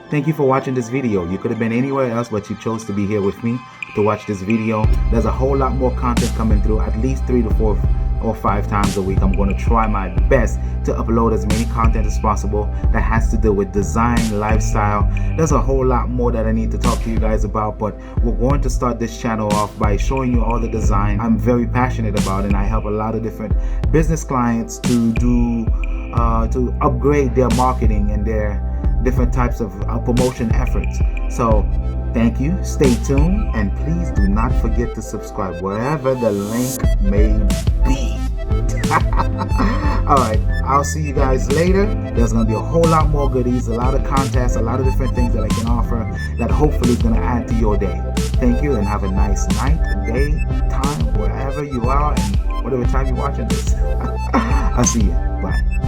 Thank you for watching this video. You could have been anywhere else, but you chose to be here with me to watch this video. There's a whole lot more content coming through, at least 3 to 4 or 5 times a week. I'm going to try my best to upload as many content as possible that has to do with design, lifestyle. There's a whole lot more that I need to talk to you guys about, but we're going to start this channel off by showing you all the design I'm very passionate about, and I help a lot of different business clients to upgrade their marketing and their different types of promotion efforts. So thank you, stay tuned, and please do not forget to subscribe wherever the link may be. Alright, I'll see you guys later. There's going to be a whole lot more goodies, a lot of contests, a lot of different things that I can offer that hopefully is going to add to your day. Thank you, and have a nice night, day, time, wherever you are, and whatever time you're watching this. I'll see you. Bye.